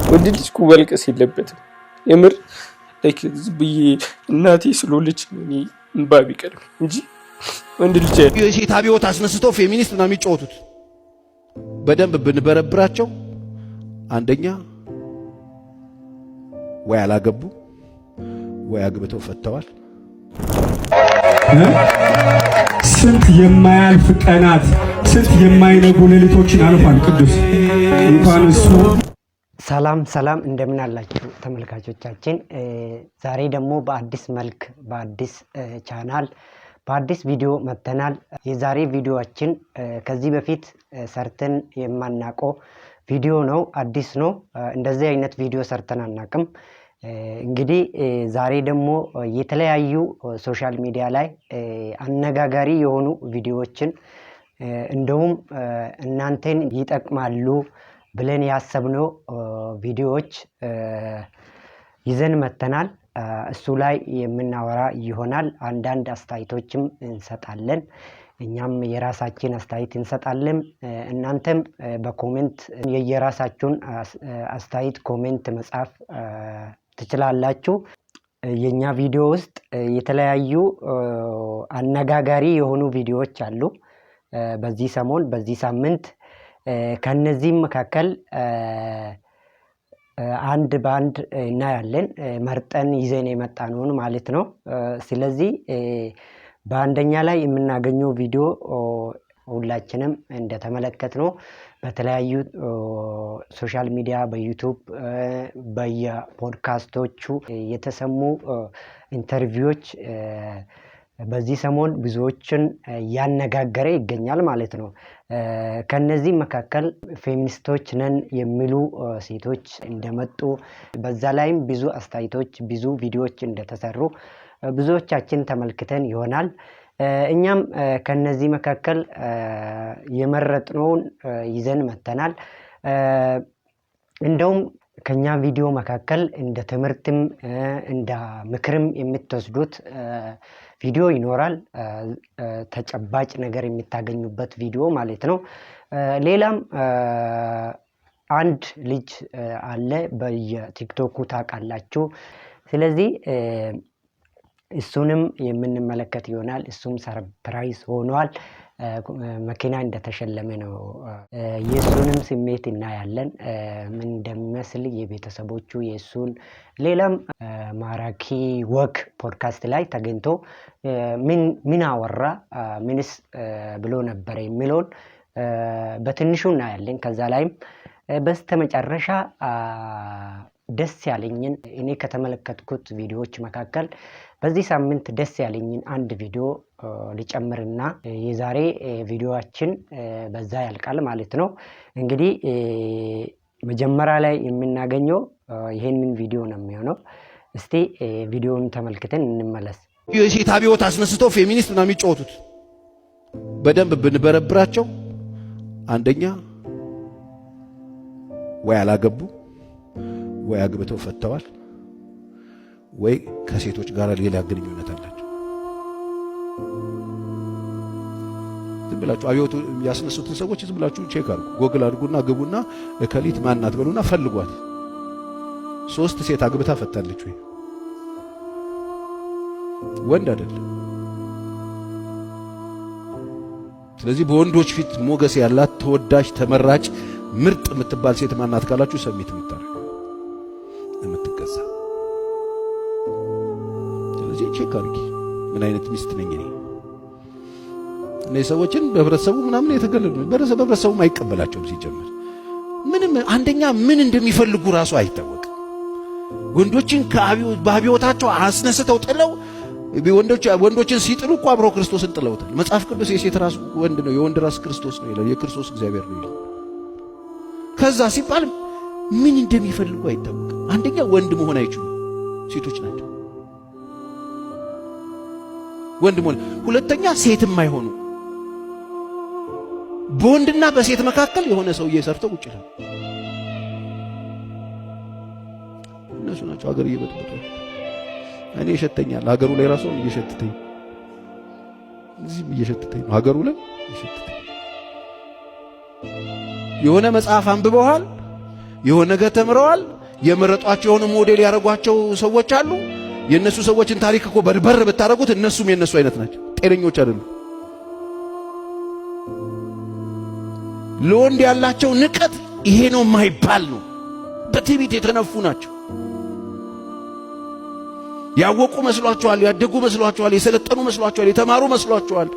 ወንድ ልጅ እኮ ማልቀስ የለበትም። የምር ላይክ ዝብዬ እናቴ ስለሆነች እኔ እንባ ቢቀርም እንጂ ወንድ ልጅ የሴት አብዮት አስነስተው ፌሚኒስት ነው የሚጫወቱት። በደንብ ብንበረብራቸው አንደኛ ወይ አላገቡ ወይ አግብተው ፈተዋል። ስንት የማያልፍ ቀናት ስንት የማይነጉ ሌሊቶችን አልፏል ቅዱስ እንኳን እሱ። ሰላም እንደምን አላችሁ ተመልካቾቻችን። ዛሬ ደግሞ በአዲስ መልክ በአዲስ ቻናል በአዲስ ቪዲዮ መጥተናል። የዛሬ ቪዲዮአችን ከዚህ በፊት ሰርተን የማናውቀው ቪዲዮ ነው። አዲስ ነው። እንደዚህ አይነት ቪዲዮ ሰርተን አናውቅም። እንግዲህ ዛሬ ደግሞ የተለያዩ ሶሻል ሚዲያ ላይ አነጋጋሪ የሆኑ ቪዲዮዎችን እንደውም እናንተን ይጠቅማሉ ብለን ያሰብነው ቪዲዮዎች ይዘን መጥተናል። እሱ ላይ የምናወራ ይሆናል። አንዳንድ አስተያየቶችም እንሰጣለን። እኛም የራሳችን አስተያየት እንሰጣለን። እናንተም በኮሜንት የየራሳችሁን አስተያየት ኮሜንት መጻፍ ትችላላችሁ። የኛ ቪዲዮ ውስጥ የተለያዩ አነጋጋሪ የሆኑ ቪዲዮዎች አሉ በዚህ ሰሞን በዚህ ሳምንት። ከነዚህም መካከል አንድ ባንድ እናያለን። መርጠን ይዘን የመጣነውን ማለት ነው። ስለዚህ በአንደኛ ላይ የምናገኘው ቪዲዮ ሁላችንም እንደተመለከትነው በተለያዩ ሶሻል ሚዲያ በዩቲዩብ በየፖድካስቶቹ የተሰሙ ኢንተርቪዎች በዚህ ሰሞን ብዙዎችን ያነጋገረ ይገኛል ማለት ነው። ከነዚህ መካከል ፌሚኒስቶች ነን የሚሉ ሴቶች እንደመጡ በዛ ላይም ብዙ አስተያየቶች ብዙ ቪዲዮዎች እንደተሰሩ ብዙዎቻችን ተመልክተን ይሆናል። እኛም ከነዚህ መካከል የመረጥነውን ይዘን መጥተናል። እንደውም ከኛ ቪዲዮ መካከል እንደ ትምህርትም እንደ ምክርም የምትወስዱት ቪዲዮ ይኖራል። ተጨባጭ ነገር የምታገኙበት ቪዲዮ ማለት ነው። ሌላም አንድ ልጅ አለ በየቲክቶኩ ታውቃላችሁ። ስለዚህ እሱንም የምንመለከት ይሆናል። እሱም ሰርፕራይዝ ሆኗል። መኪና እንደተሸለመ ነው። የእሱንም ስሜት እናያለን ምን እንደሚመስል የቤተሰቦቹ የእሱን። ሌላም ማራኪ ወግ ፖድካስት ላይ ተገኝቶ ምን አወራ ምንስ ብሎ ነበር የሚለውን በትንሹ እናያለን። ከዛ ላይም በስተመጨረሻ ደስ ያለኝን እኔ ከተመለከትኩት ቪዲዮዎች መካከል በዚህ ሳምንት ደስ ያለኝን አንድ ቪዲዮ ልጨምርና የዛሬ ቪዲዮአችን በዛ ያልቃል ማለት ነው። እንግዲህ መጀመሪያ ላይ የምናገኘው ይሄንን ቪዲዮ ነው የሚሆነው። እስቲ ቪዲዮውን ተመልክተን እንመለስ። የሴት አብዮት አስነስተው ፌሚኒስት ነው የሚጫወቱት። በደንብ ብንበረብራቸው አንደኛ ወይ አላገቡ ወይ አግብተው ፈተዋል ወይ ከሴቶች ጋር ሌላ ግንኙነት አላቸው። ዝም ብላችሁ አብዮቱ ያስነሱትን ሰዎች ዝም ብላችሁ ቼክ አድርጉ፣ ጎግል አድርጉና ግቡና እከሊት ማናት በሉና ፈልጓት። 3 ሴት አግብታ ፈታለች ወይ? ወንድ አይደለም። ስለዚህ በወንዶች ፊት ሞገስ ያላት ተወዳጅ ተመራጭ ምርጥ የምትባል ሴት ማናት ካላችሁ ሰሚት የምታረግ የምትገዛ። ስለዚህ ቼክ አድርጊ ምን አይነት ሚስት ነኝ እኔ። እነዚህ ሰዎችን በህብረተሰቡ ምናምን የተገለሉ በህብረተሰቡ አይቀበላቸውም። ሲጀምር ምንም አንደኛ ምን እንደሚፈልጉ ራሱ አይታወቅም። ወንዶችን በአብዮታቸው አስነስተው ጥለው ወንዶችን ሲጥሉ እኮ አብረው ክርስቶስን ጥለውታል። መጽሐፍ ቅዱስ የሴት ራስ ወንድ ነው የወንድ ራስ ክርስቶስ ነው ይላል። የክርስቶስ እግዚአብሔር ነው ይላል። ከዛ ሲባል ምን እንደሚፈልጉ አይታወቅም። አንደኛ ወንድ መሆን አይችሉም፣ ሴቶች ናቸው ወንድ መሆን። ሁለተኛ ሴትም አይሆኑ። በወንድና በሴት መካከል የሆነ ሰው እየሰርተው ቁጭ ይላል። እነሱ ናቸው ሀገር እየበጠበጡ። እኔ ይሸተኛል ሀገሩ ላይ ራሱ እየሸተተኝ እዚህም እየሸተተኝ ነው ሀገሩ ላይ እየሸተተኝ። የሆነ መጽሐፍ አንብበዋል፣ የሆነ ነገር ተምረዋል፣ የመረጧቸው የሆነ ሞዴል ያደረጓቸው ሰዎች አሉ። የነሱ ሰዎችን ታሪክ እኮ በርበር ብታረጉት እነሱም የነሱ አይነት ናቸው። ጤነኞች አይደሉም። ለወንድ ያላቸው ንቀት ይሄ ነው የማይባል ነው። በትዕቢት የተነፉ ናቸው። ያወቁ መስሏቸዋል፣ ያደጉ መስሏቸዋል፣ የሰለጠኑ መስሏቸዋል፣ የተማሩ መስሏቸዋል።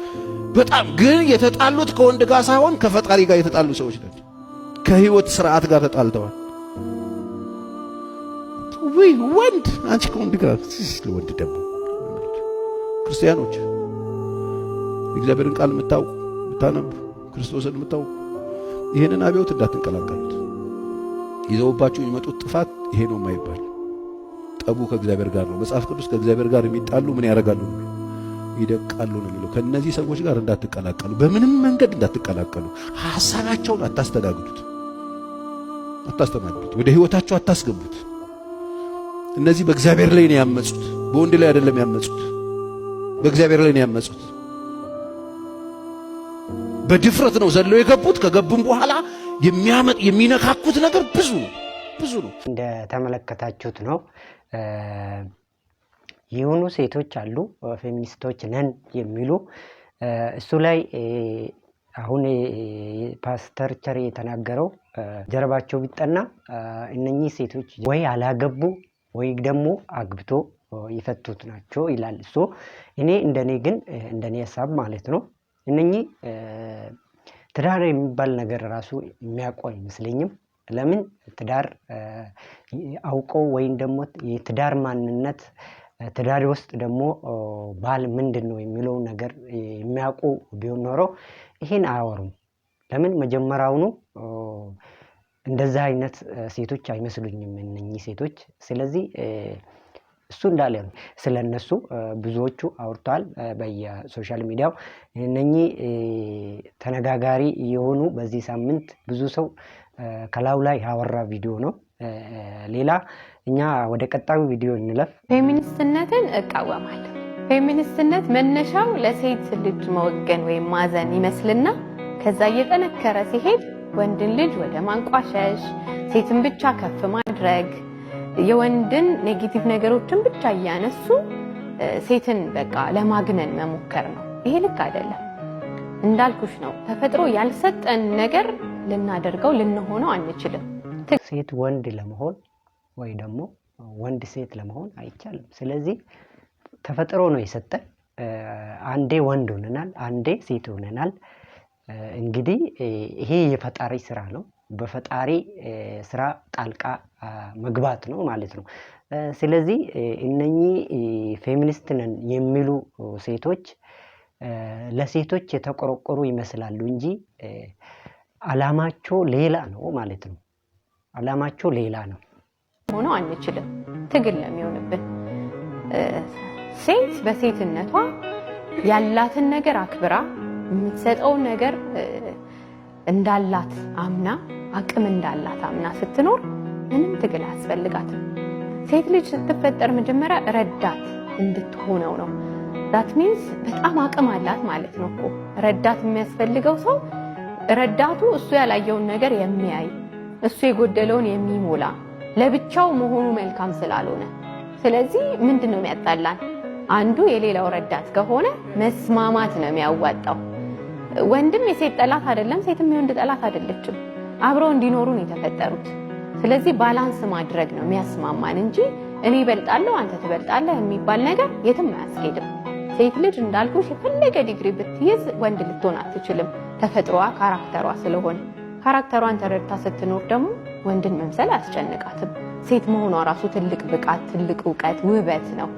በጣም ግን የተጣሉት ከወንድ ጋር ሳይሆን ከፈጣሪ ጋር የተጣሉ ሰዎች ናቸው። ከህይወት ስርዓት ጋር ተጣልተዋል። ወይ ወንድ አንቺ ከወንድ ጋር ወንድ ደግሞ ክርስቲያኖች እግዚአብሔርን ቃል የምታውቁ የምታነቡ ክርስቶስን የምታውቁ ይሄንን አብዮት እንዳትንቀላቀሉት። ይዘውባችሁ የሚመጡት ጥፋት ይሄ ነው የማይባል ጠቡ ከእግዚአብሔር ጋር ነው። መጽሐፍ ቅዱስ ከእግዚአብሔር ጋር የሚጣሉ ምን ያደርጋሉ? ይደቃሉ ነው የሚለው። ከነዚህ ሰዎች ጋር እንዳትቀላቀሉ፣ በምንም መንገድ እንዳትቀላቀሉ። ሐሳባቸውን አታስተናግዱት፣ ወደ ህይወታቸው አታስገቡት። እነዚህ በእግዚአብሔር ላይ ነው ያመጹት፣ በወንድ ላይ አይደለም ያመጹት፣ በእግዚአብሔር ላይ ነው ያመጹት። በድፍረት ነው ዘለው የገቡት። ከገቡም በኋላ የሚነካኩት ነገር ብዙ ነው። እንደተመለከታችሁት ነው። የሆኑ ሴቶች አሉ ፌሚኒስቶች ነን የሚሉ እሱ ላይ አሁን ፓስተር ቸር የተናገረው ጀርባቸው ቢጠና እነኚህ ሴቶች ወይ አላገቡ ወይ ደግሞ አግብቶ ይፈቱት ናቸው ይላል እሱ። እኔ እንደኔ ሐሳብ ማለት ነው እነኚህ ትዳር የሚባል ነገር ራሱ የሚያውቁ አይመስለኝም። ለምን ትዳር አውቀው ወይም ደግሞ የትዳር ማንነት ትዳር ውስጥ ደግሞ ባል ምንድነው የሚለው ነገር የሚያውቁ ቢሆን ኖሮ ይሄን አያወሩም። ለምን መጀመሪያውኑ እንደዛ አይነት ሴቶች አይመስሉኝም እነኚህ ሴቶች። ስለዚህ እሱ እንዳለ ነው። ስለነሱ ብዙዎቹ አውርተዋል በየሶሻል ሚዲያው። እነኚህ ተነጋጋሪ የሆኑ በዚህ ሳምንት ብዙ ሰው ከላው ላይ ያወራ ቪዲዮ ነው። ሌላ እኛ ወደ ቀጣዩ ቪዲዮ እንለፍ። ፌሚኒስትነትን እቃወማለሁ። ፌሚኒስትነት መነሻው ለሴት ልጅ መወገን ወይም ማዘን ይመስልና ከዛ እየጠነከረ ሲሄድ ወንድን ልጅ ወደ ማንቋሸሽ፣ ሴትን ብቻ ከፍ ማድረግ፣ የወንድን ኔጌቲቭ ነገሮችን ብቻ እያነሱ ሴትን በቃ ለማግነን መሞከር ነው። ይሄ ልክ አይደለም። እንዳልኩሽ ነው፣ ተፈጥሮ ያልሰጠን ነገር ልናደርገው ልንሆነው አንችልም። ሴት ወንድ ለመሆን ወይ ደግሞ ወንድ ሴት ለመሆን አይቻልም። ስለዚህ ተፈጥሮ ነው የሰጠን። አንዴ ወንድ ሆነናል፣ አንዴ ሴት ሆነናል። እንግዲህ ይሄ የፈጣሪ ስራ ነው። በፈጣሪ ስራ ጣልቃ መግባት ነው ማለት ነው። ስለዚህ እነኚህ ፌሚኒስት ነን የሚሉ ሴቶች ለሴቶች የተቆረቆሩ ይመስላሉ እንጂ አላማቸው ሌላ ነው ማለት ነው። አላማቸው ሌላ ነው። ሆኖ አንችልም። ትግል ለሚሆንብን ሴት በሴትነቷ ያላትን ነገር አክብራ የምትሰጠው ነገር እንዳላት አምና አቅም እንዳላት አምና ስትኖር ምንም ትግል አያስፈልጋትም። ሴት ልጅ ስትፈጠር መጀመሪያ ረዳት እንድትሆነው ነው። that means በጣም አቅም አላት ማለት ነው እኮ። ረዳት የሚያስፈልገው ሰው ረዳቱ እሱ ያላየውን ነገር የሚያይ እሱ የጎደለውን የሚሞላ ለብቻው መሆኑ መልካም ስላልሆነ፣ ስለዚህ ምንድነው የሚያጣላን? አንዱ የሌላው ረዳት ከሆነ መስማማት ነው የሚያዋጣው። ወንድም የሴት ጠላት አይደለም፣ ሴትም የወንድ ጠላት አይደለችም። አብረው እንዲኖሩ ነው የተፈጠሩት። ስለዚህ ባላንስ ማድረግ ነው የሚያስማማን እንጂ እኔ እበልጣለሁ አንተ ትበልጣለህ የሚባል ነገር የትም አያስኬድም። ሴት ልጅ እንዳልኩሽ የፈለገ ዲግሪ ብትይዝ ወንድ ልትሆን አትችልም። ተፈጥሮዋ ካራክተሯ ስለሆነ ካራክተሯን ተረድታ ስትኖር ደግሞ ወንድን መምሰል አያስጨንቃትም። ሴት መሆኗ ራሱ ትልቅ ብቃት፣ ትልቅ ዕውቀት፣ ውበት ነው።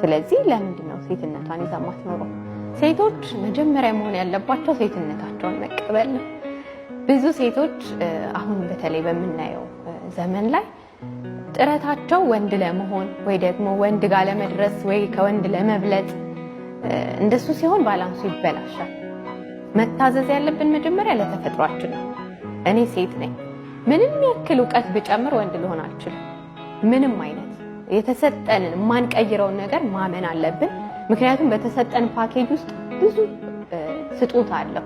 ስለዚህ ለምንድን ነው ሴትነቷን ይዛ ማትኖረው? ሴቶች መጀመሪያ መሆን ያለባቸው ሴትነታቸውን መቀበል ነው። ብዙ ሴቶች አሁን በተለይ በምናየው ዘመን ላይ ጥረታቸው ወንድ ለመሆን ወይ ደግሞ ወንድ ጋር ለመድረስ ወይ ከወንድ ለመብለጥ እንደሱ ሲሆን ባላንሱ ይበላሻል። መታዘዝ ያለብን መጀመሪያ ለተፈጥሯችን ነው። እኔ ሴት ነኝ፣ ምንም ያክል ዕውቀት ብጨምር ወንድ ልሆን አልችልም። ምንም አይነት የተሰጠንን የማንቀይረውን ነገር ማመን አለብን። ምክንያቱም በተሰጠን ፓኬጅ ውስጥ ብዙ ስጦታ አለው።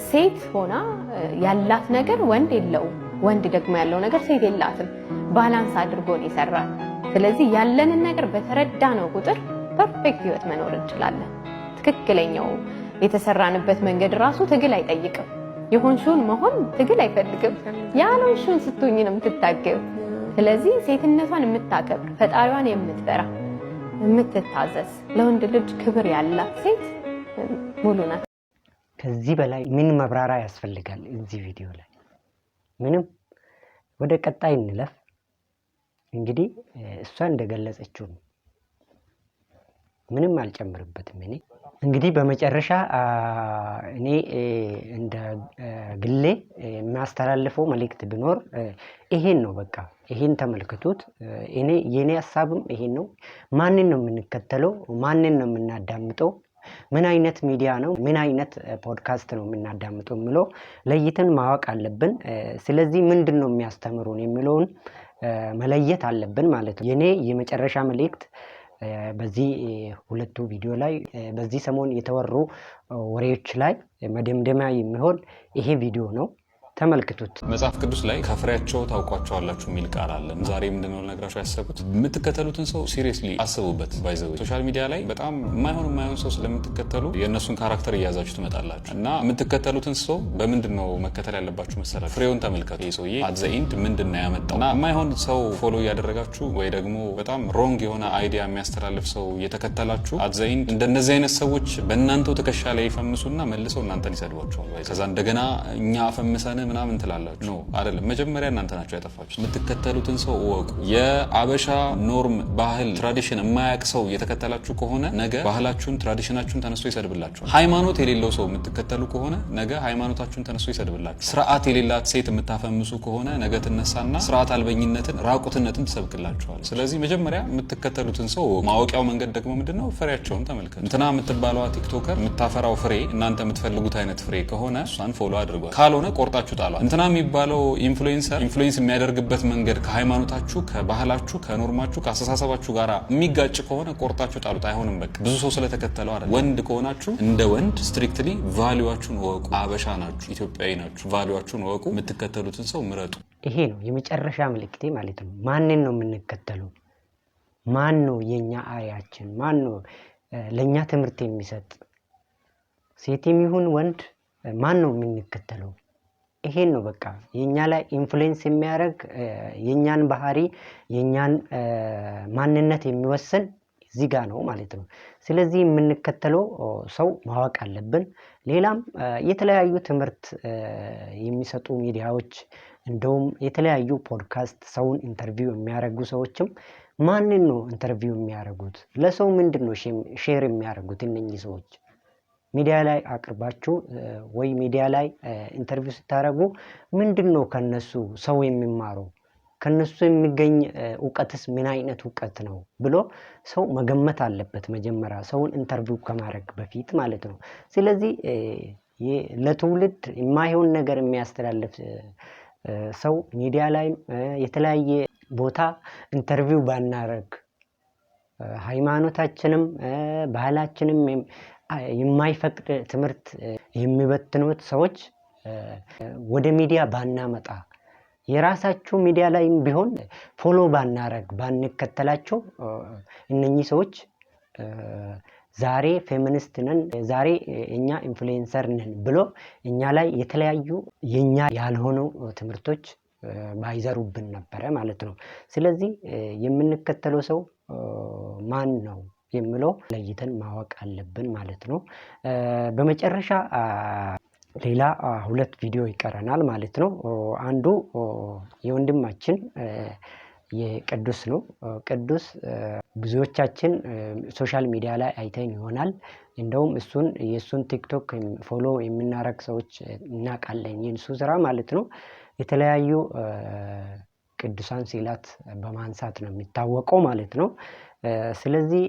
ሴት ሆና ያላት ነገር ወንድ የለውም፣ ወንድ ደግሞ ያለው ነገር ሴት የላትም። ባላንስ አድርጎ ነው የሰራን። ስለዚህ ያለንን ነገር በተረዳነው ቁጥር ፐርፌክት ህይወት መኖር እንችላለን። ትክክለኛው የተሰራንበት መንገድ ራሱ ትግል አይጠይቅም። የሆንሽውን መሆን ትግል አይፈልግም። ያልሆንሽውን ስትሆኚ ነው የምትታገው። ስለዚህ ሴትነቷን የምታከብር ፈጣሪዋን የምትፈራ የምትታዘዝ ለወንድ ልጅ ክብር ያላት ሴት ሙሉ ናት። ከዚህ በላይ ምን መብራሪያ ያስፈልጋል እዚህ ቪዲዮ ላይ? ምንም። ወደ ቀጣይ እንለፍ። እንግዲህ እሷ እንደገለጸችው ምንም አልጨምርበትም። እኔ እንግዲህ በመጨረሻ እኔ እንደ ግሌ የሚያስተላልፈው መልእክት ቢኖር ይሄን ነው። በቃ ይሄን ተመልክቱት። እኔ የኔ ሐሳብም ይሄን ነው። ማንን ነው የምንከተለው? ማንን ነው የምናዳምጠው? ምን አይነት ሚዲያ ነው? ምን አይነት ፖድካስት ነው የምናዳምጠው የሚለው ለይተን ማወቅ አለብን። ስለዚህ ምንድነው የሚያስተምሩን የሚለውን መለየት አለብን ማለት ነው። የኔ የመጨረሻ መልእክት በዚህ ሁለቱ ቪዲዮ ላይ በዚህ ሰሞን የተወሩ ወሬዎች ላይ መደምደሚያ የሚሆን ይሄ ቪዲዮ ነው። ተመልክቱት። መጽሐፍ ቅዱስ ላይ ከፍሬያቸው ታውቋቸዋላችሁ የሚል ቃል አለ። ዛሬ ምንድነው ነግራችሁ ያሰቡት? የምትከተሉትን ሰው ሲሪየስሊ አስቡበት። ባይዘው ሶሻል ሚዲያ ላይ በጣም የማይሆን ሰው ስለምትከተሉ የእነሱን ካራክተር እያያዛችሁ ትመጣላችሁ እና የምትከተሉትን ሰው በምንድነው መከተል ያለባችሁ መሰላችሁ? ፍሬውን ተመልከቱ። ይሄ ሰውዬ አት ዘ ኤንድ ምንድነው ያመጣው? እና የማይሆን ሰው ፎሎ እያደረጋችሁ ወይ ደግሞ በጣም ሮንግ የሆነ አይዲያ የሚያስተላልፍ ሰው እየተከተላችሁ አት ዘ ኤንድ እንደነዚህ አይነት ሰዎች በእናንተው ትከሻ ላይ ይፈምሱና መልሰው እናንተን ይሰድቧቸዋል። ከዛ እንደገና እኛ አፈምሰን ምናምን ትላላችሁ ነው አይደለም? መጀመሪያ እናንተ ናችሁ ያጠፋችሁ። የምትከተሉትን ሰው ወቁ። የአበሻ ኖርም፣ ባህል፣ ትራዲሽን የማያውቅ ሰው እየተከተላችሁ ከሆነ ነገ ባህላችሁን፣ ትራዲሽናችሁን ተነስቶ ይሰድብላችኋል። ሃይማኖት የሌለው ሰው የምትከተሉ ከሆነ ነገ ሃይማኖታችሁን ተነስቶ ይሰድብላችኋል። ስርዓት የሌላት ሴት የምታፈምሱ ከሆነ ነገ ትነሳና ስርዓት አልበኝነትን፣ ራቁትነትን ትሰብክላችኋል። ስለዚህ መጀመሪያ የምትከተሉትን ሰው ማወቂያው መንገድ ደግሞ ምንድነው? ፍሬያቸውን ተመልከቱ። እንትና የምትባለዋ ቲክቶከር የምታፈራው ፍሬ እናንተ የምትፈልጉት አይነት ፍሬ ከሆነ እሷን ፎሎ አድርጓል። ካልሆነ ቆርጣችሁ ጣሏል። እንትና የሚባለው ኢንፍሉዌንሰር ኢንፍሉዌንስ የሚያደርግበት መንገድ ከሃይማኖታችሁ፣ ከባህላችሁ፣ ከኖርማችሁ፣ ከአስተሳሰባችሁ ጋር የሚጋጭ ከሆነ ቆርጣችሁ ጣሉት። አይሆንም። በቃ ብዙ ሰው ስለተከተለው አይደል። ወንድ ከሆናችሁ እንደ ወንድ ስትሪክትሊ ቫልዩዋችሁን ወቁ። አበሻ ናችሁ፣ ኢትዮጵያዊ ናችሁ፣ ቫልዩዋችሁን ወቁ። የምትከተሉትን ሰው ምረጡ። ይሄ ነው የመጨረሻ መልእክቴ ማለት ነው። ማንን ነው የምንከተለው? ማን ነው የኛ አያችን? ማን ነው ለኛ ትምህርት የሚሰጥ? ሴትም ይሁን ወንድ ማን ነው የምንከተለው? ይሄን ነው በቃ የኛ ላይ ኢንፍሉዌንስ የሚያደርግ የኛን ባህሪ የኛን ማንነት የሚወስን እዚህ ጋር ነው ማለት ነው። ስለዚህ የምንከተለው ሰው ማወቅ አለብን። ሌላም የተለያዩ ትምህርት የሚሰጡ ሚዲያዎች እንደውም የተለያዩ ፖድካስት ሰውን ኢንተርቪው የሚያደርጉ ሰዎችም ማንን ነው ኢንተርቪው የሚያደርጉት? ለሰው ምንድነው ሼር የሚያደርጉት? እነኚህ ሰዎች ሚዲያ ላይ አቅርባችሁ ወይ ሚዲያ ላይ ኢንተርቪው ስታደርጉ ምንድነው ከነሱ ሰው የሚማረው? ከነሱ የሚገኝ ዕውቀትስ ምን አይነት ዕውቀት ነው ብሎ ሰው መገመት አለበት መጀመሪያ ሰውን ኢንተርቪው ከማድረግ በፊት ማለት ነው። ስለዚህ ለትውልድ የማይሆን ነገር የሚያስተላልፍ ሰው ሚዲያ ላይ የተለያየ ቦታ ኢንተርቪው ባናረግ ሃይማኖታችንም ባህላችንም የማይፈቅድ ትምህርት የሚበትኑት ሰዎች ወደ ሚዲያ ባናመጣ የራሳቸው ሚዲያ ላይም ቢሆን ፎሎ ባናረግ ባንከተላቸው እነኚህ ሰዎች ዛሬ ፌሚኒስት ነን ዛሬ እኛ ኢንፍሉዌንሰር ነን ብሎ እኛ ላይ የተለያዩ የኛ ያልሆኑ ትምህርቶች ባይዘሩብን ነበር ማለት ነው። ስለዚህ የምንከተለው ሰው ማን ነው የሚለው ለይተን ማወቅ አለብን ማለት ነው። በመጨረሻ ሌላ ሁለት ቪዲዮ ይቀረናል ማለት ነው። አንዱ የወንድማችን የቅዱስ ነው። ቅዱስ ብዙዎቻችን ሶሻል ሚዲያ ላይ አይተን ይሆናል። እንደውም የሱን ቲክቶክ ፎሎ የምናረግ ሰዎች እናውቃለን የሱ ስራ ማለት ነው። የተለያዩ ቅዱሳን ስዕላት በማንሳት ነው የሚታወቀው ማለት ነው። ስለዚህ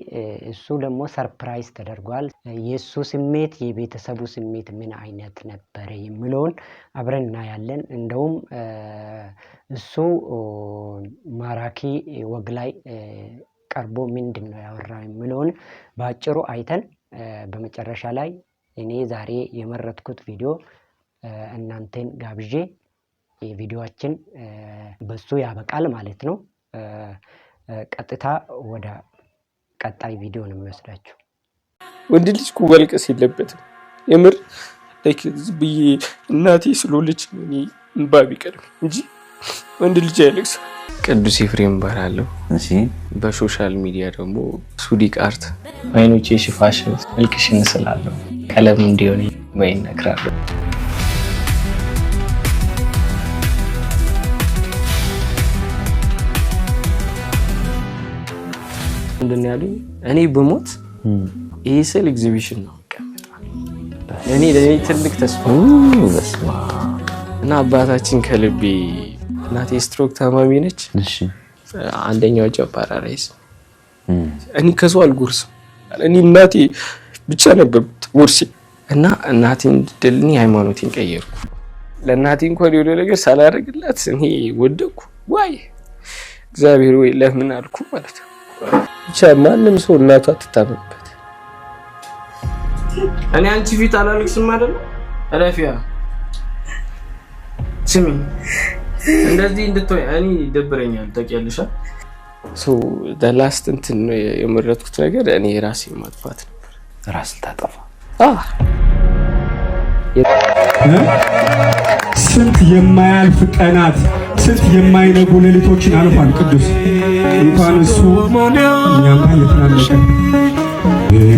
እሱ ደግሞ ሰርፕራይዝ ተደርጓል። የሱ ስሜት የቤተሰቡ ስሜት ምን አይነት ነበር የሚለውን አብረን እናያለን። እንደውም እሱ ማራኪ ወግ ላይ ቀርቦ ምንድነው ያወራው የሚለውን በአጭሩ አይተን በመጨረሻ ላይ እኔ ዛሬ የመረጥኩት ቪዲዮ እናንተን ጋብዤ የቪዲዮአችን በሱ ያበቃል ማለት ነው። ቀጥታ ወደ ቀጣይ ቪዲዮ ነው የሚወስዳችሁ። ወንድ ልጅ እኮ ማልቀስ የለበትም የምር ብዬ እናቴ ስለሆነች እኔ እንባ ቢቀድም እንጂ ወንድ ልጅ አይለቅስም። ቅዱስ ኤፍሬም እባላለሁ። እሺ በሶሻል ሚዲያ ደግሞ ሱዲቅ አርት አይኖቼ ሽፋሽን መልክሽን ስላለሁ ቀለም እንዲሆን ወይ ነግራለሁ። ምንድን ያሉኝ እኔ በሞት ይሄ ስል ኤግዚቢሽን ነው እኔ ለኔ ትልቅ ተስፋ እና አባታችን ከልቤ እናቴ ስትሮክ ታማሚ ነች። እሺ አንደኛው ጨባራ ራይስ እኔ ከሰው አልጎርስም እኔ እናቴ ብቻ ነበር ጎርሲ እና እናቴን ድልኒ ሃይማኖቴን ቀየርኩ። ለእናቴ እንኳን የሆነ ነገር ሳላደርግላት እኔ ወደኩ። ዋይ እግዚአብሔር ወይ ለምን አልኩ ማለት ነው። ብቻ ማንም ሰው እናቷ አትታመምበት። እኔ አንቺ ፊት አላለቅስም አይደል? አላፊያ ስሚ እንደዚህ እንድትወይ እኔ ይደብረኛል ታውቂያለሽ። ሶ ላስት እንትን የመረጥኩት ነገር እኔ ራሴ ማጥፋት ነበር። ራስ ታጠፋ ስንት የማያልፍ ቀናት ስንት የማይነጉ ሌሊቶችን አልፏል ቅዱስ። እንኳን እሱ እኛም እየተናነቀን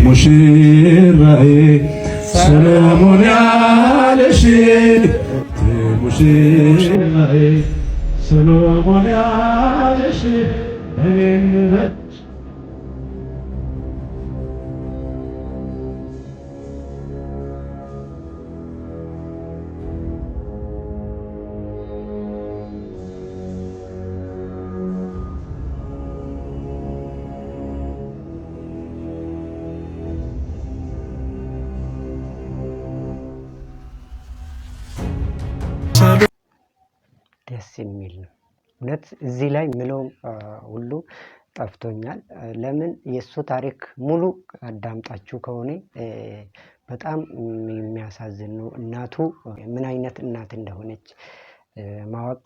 ሙሽራዬ ሰለሞን ያለሽ ሙሽራዬ ሰለሞን ያለሽ ደስ የሚል ነው እውነት። እዚህ ላይ ምለው ሁሉ ጠፍቶኛል። ለምን የሱ ታሪክ ሙሉ አዳምጣችሁ ከሆነ በጣም የሚያሳዝን ነው። እናቱ ምን አይነት እናት እንደሆነች ማወቅ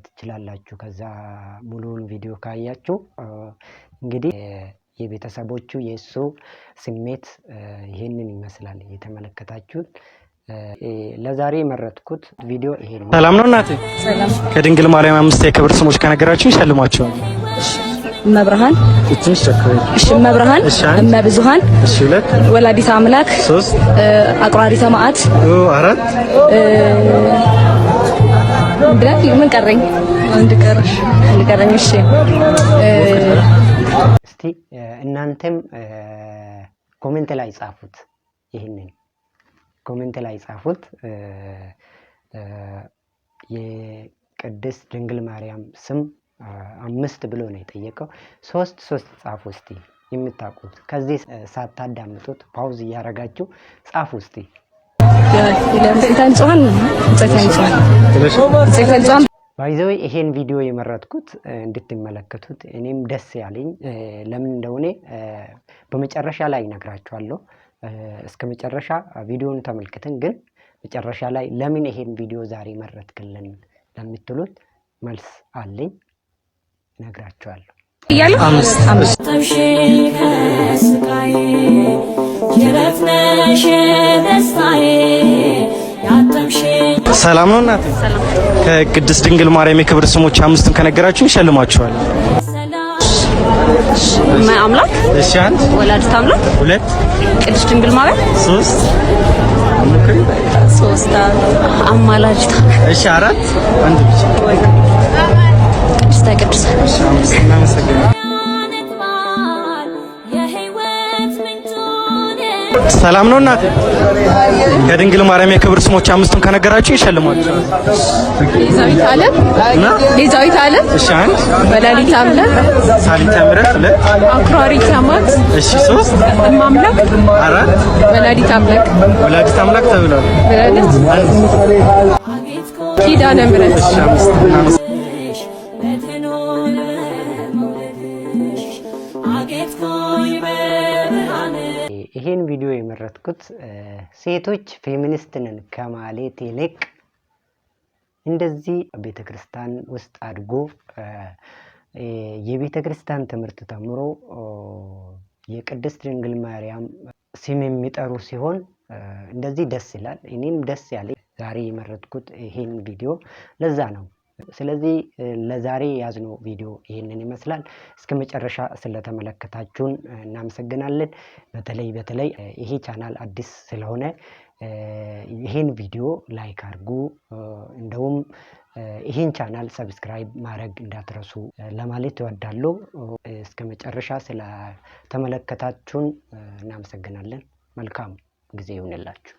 ትችላላችሁ ከዛ ሙሉውን ቪዲዮ ካያችሁ። እንግዲህ የቤተሰቦቹ የሱ ስሜት ይሄንን ይመስላል የተመለከታችሁት። ለዛሬ መረጥኩት ቪዲዮ ይሄ ነው። ሰላም ነው እናቴ? ሰላም። ከድንግል ማርያም 5 የክብር ስሞች ከነገራችሁ ይሸልማችኋል። እመብርሃን፣ እሺ እመብርሃን፣ እመብዙሃን፣ እሺ 2 ወላዲተ አምላክ፣ 3 አቁራሪተ መዓት፣ 4 ብለህ ምን ቀረኝ? አንድ ቀረኝ። እሺ እስቲ እናንተም ኮሜንት ላይ ጻፉት። ይሄንን ኮሜንት ላይ ጻፉት። የቅድስት ድንግል ማርያም ስም 5 ብሎ ነው የጠየቀው። 3 ጻፉ እስቲ የምታውቁት። ከዚህ ሳታዳምጡት ፓውዝ እያደረጋችሁ ጻፉ እስቲ። ባይዘው ይሄን ቪዲዮ የመረጥኩት እንድትመለከቱት እኔም ደስ ያለኝ ለምን እንደሆነ በመጨረሻ ላይ እነግራችኋለሁ። እስከ መጨረሻ ቪዲዮውን ተመልክተን ግን መጨረሻ ላይ ለምን ይሄን ቪዲዮ ዛሬ መረጥክልን ለምትሉት መልስ አለኝ እነግራችኋለሁ። ሰላም ነው እናቴ? ከቅድስት ድንግል ማርያም የክብር ስሞች 5ን ከነገራችሁ ይሸልማችኋል። አምላክ፣ እሺ 1 ወላዲተ አምላክ፣ 2 ቅድስት ድንግል ማርያም፣ 3 አማላጅታ፣ እሺ 4 አንድ ብቻ ቅድስት ሰላም ነው እናቴ? ከድንግል ማርያም የክብር ስሞች 5ን ከነገራችሁ ይሸልማችኋል። ቤዛዊት ዓለም፣ ቤዛዊት ዓለም፣ እሺ 1 ወላዲተ አምላክ፣ ሳሊተ ምሕረት፣ 2 አኩራሪተ አምላክ፣ እሺ 3 እማምላክ፣ 4 ወላዲተ አምላክ፣ ወላዲተ አምላክ ተብሏል። ኪዳነ ምሕረት፣ እሺ 5 ይሄን ቪዲዮ የመረጥኩት ሴቶች ፌሚኒስት ነን ከማለት ይልቅ እንደዚህ ቤተክርስቲያን ውስጥ አድጎ የቤተክርስቲያን ትምህርት ተምሮ የቅድስት ድንግል ማርያም ስም የሚጠሩ ሲሆን እንደዚህ ደስ ይላል። እኔም ደስ ያለኝ ዛሬ የመረጥኩት ይሄን ቪዲዮ ለዛ ነው። ስለዚህ ለዛሬ ያዝነው ቪዲዮ ይሄንን ይመስላል። እስከ መጨረሻ ስለተመለከታችሁን እናመሰግናለን። በተለይ ይሄ ቻናል አዲስ ስለሆነ ይሄን ቪዲዮ ላይክ አድርጉ። እንደውም ይሄን ቻናል ሰብስክራይብ ማድረግ እንዳትረሱ ለማለት እወዳለሁ። እስከ መጨረሻ ስለተመለከታችሁን እናመሰግናለን። መልካም ጊዜ ይሁንላችሁ።